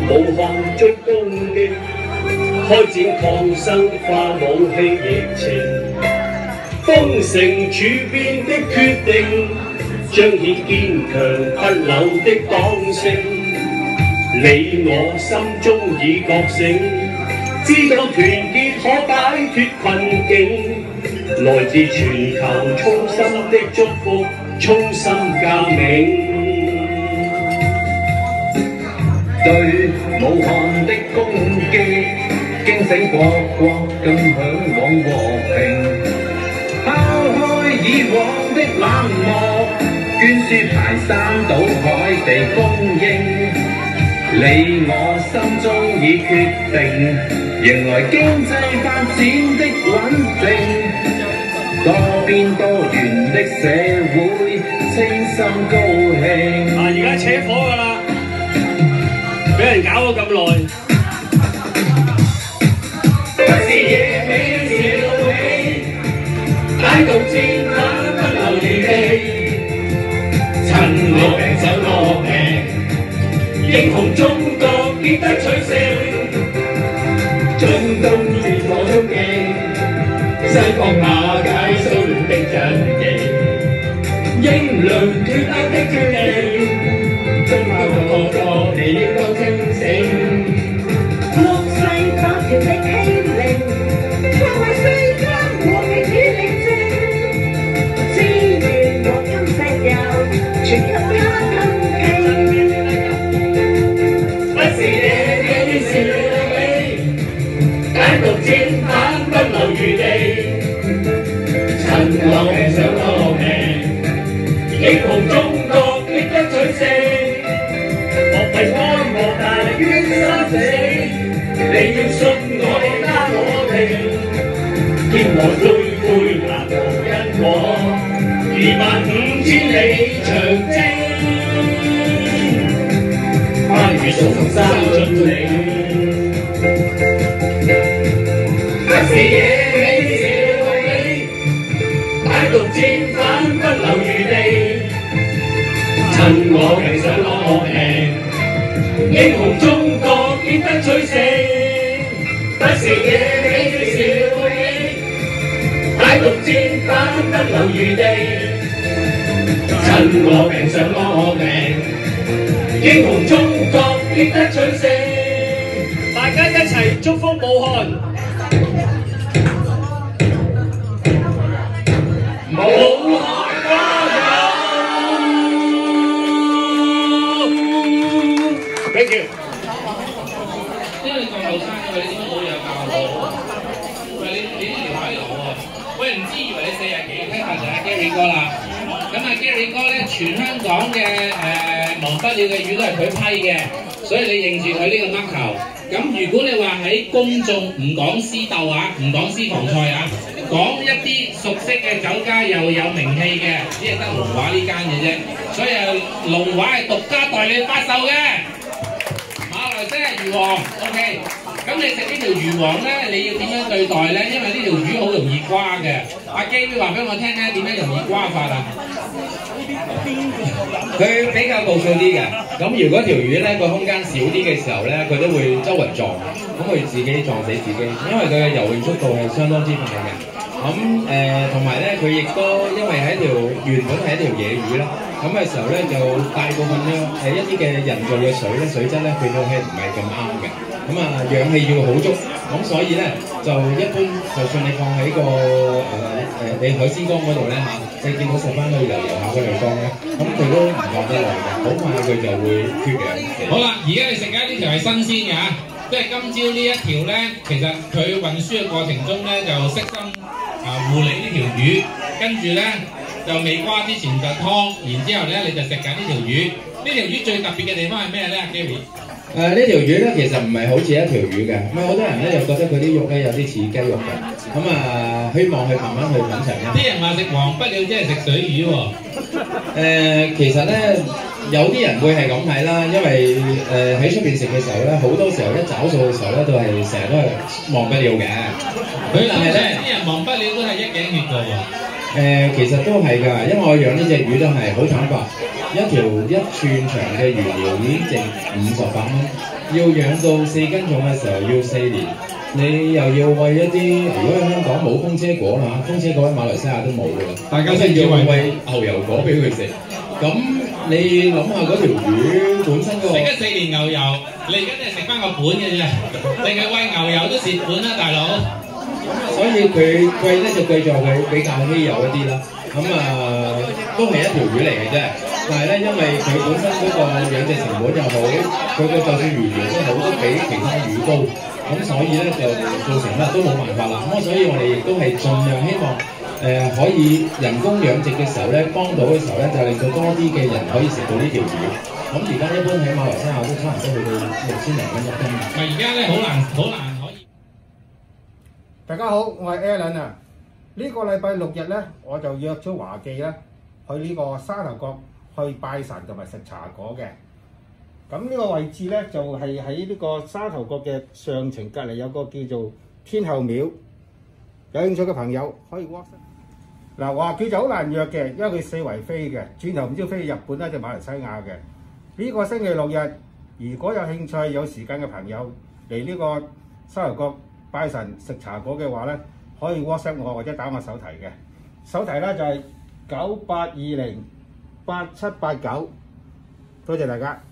武漢最攻擊，開展抗生化武器疫情，封城處變的決定，彰顯堅強不朽的黨性。你我心中已覺醒，知道團結可擺脫困境，來自全球衷心的祝福，衷心革命。對武漢的攻擊，驚醒各國更向往和平。拋開以往的冷漠，捐輸排山倒海地供應。你我心中已決定，迎來經濟發展的穩定。多邊多元的社會，清心高興。而家扯火㗎啦！俾人搞咗咁耐，不是野味小氣，歹毒戰馬不留餘地，趁我病想我命，英雄中國必得取勝，中東烈火衝擊，西方瓦解蘇聯的陣營，英倫脫歐的決定。中國個利益都清醒，國際法條的欺凌，破壞世間和平與寧靜，資源黃金石油，全給他吞併。不是野啲小氣，歹毒戰犯不留餘地，趁我命想我命，英雄中國必得取勝。為愛和大於生死，你要信我哋加我哋，天和灰灰白無因果，25000里長征，跨越崇山峻嶺，不是野味小氣，歹毒戰犯不留餘地，趁我命想我命。英雄中國必得取勝，不是野味小氣，歹毒戰犯不留餘地，趁我命想我命，英雄中國必得取勝。大家一齊祝福武漢，武漢加油！ Thank you。因為咁後生嘅，你點解冇嘢教我？喂，你呢條牌流喎，喂唔知以為你40幾，聽下就係 Gary 哥啦。咁啊 Gary 哥咧，全香港嘅忘不了嘅語都係佢批嘅，所以你認住佢呢個 mark 球。咁如果你話喺公眾唔講私鬥啊，唔講私房菜啊，講一啲熟悉嘅酒家又有名氣嘅，只係得龍華呢間嘅啫。所以龍華係獨家代理發售嘅。 馬來西亞魚王 ，OK。咁你食呢條魚王咧，你要點樣對待咧？因為呢條魚好容易瓜嘅。阿基會話俾我聽咧，點樣容易瓜法啊？佢比較度數啲嘅。咁如果條魚咧個空間少啲嘅時候咧，佢都會周圍撞，咁佢自己撞死自己，因為佢嘅游泳速度係相當之快嘅。咁同埋咧，佢亦都因為係一條原本係一條野魚啦。 咁嘅時候咧，就大部分咧一啲嘅人造嘅水咧，水質咧佢都係唔係咁啱嘅。咁啊，氧氣要好足，咁所以咧就一般，就算你放喺個你海鮮缸嗰度咧嚇，你見到食翻去游下嗰條缸咧，咁佢都唔放得耐嘅，好快佢就會缺氧。好啦，而家你食緊呢條係新鮮嘅嚇，即係今朝呢一條咧，其實佢運輸嘅過程中咧就悉心護理呢條魚，跟住咧。 就未瓜之前就湯，然之後咧你就食緊呢條魚。呢條魚最特別嘅地方係咩咧 ，Gary？呢條魚咧其實唔係好似一條魚嘅，咁好多人咧又覺得佢啲肉咧有啲似雞肉嘅，咁希望去慢慢去品嘗一下。啲人話食黃不了，即係食水魚喎。其實咧有啲人會係咁睇啦，因為喺出邊食嘅時候咧，好多時候一找數嘅時候咧，都係成日都係忘不了嘅。佢但係咧，啲人忘不了都係一頸血㗎喎。其實都係㗎，因為我養呢隻魚都係好坦白，一條1寸長嘅魚苗已經值58蚊，要養到4斤重嘅時候要4年。你又要餵一啲，如果喺香港冇風車果啦，風車果喺馬來西亞都冇㗎啦，大家即係要餵牛油果俾佢食。咁你諗下嗰條魚本身嗰個，食咗4年牛油，你而家都係食翻個本嘅啫，淨係餵牛油都蝕本啦，大佬。所以佢貴咧就貴在佢比較稀有一啲啦。都係一條魚嚟嘅啫，但係咧因為佢本身嗰個養殖成本又好，佢個就算魚苗都好，都比其他魚高，咁所以咧就造成咧都冇辦法啦。咁所以我哋亦都係盡量希望可以人工養殖嘅時候咧，幫到嘅時候咧，就令到多啲嘅人可以食到呢條魚。咁而家一般喺馬來西亞都差唔多去到6000零蚊1斤。咪而家咧好難可以。大家好，我係 Alan 啊。呢個禮拜6日咧，我就約咗華記咧去呢個沙頭角去拜神同埋食茶果嘅。咁呢個位置咧就係喺呢個沙頭角嘅上程隔離有個叫做天后廟，有興趣嘅朋友可以 WhatsApp。嗱，華記就好難約嘅，因為佢4圍飛嘅，轉頭唔知飛去日本啦定馬來西亞嘅。呢個星期6日，如果有興趣有時間嘅朋友嚟呢個沙頭角拜神食茶果嘅話咧，可以 WhatsApp 我或者打我手提嘅，手提咧就係98208789，多謝大家。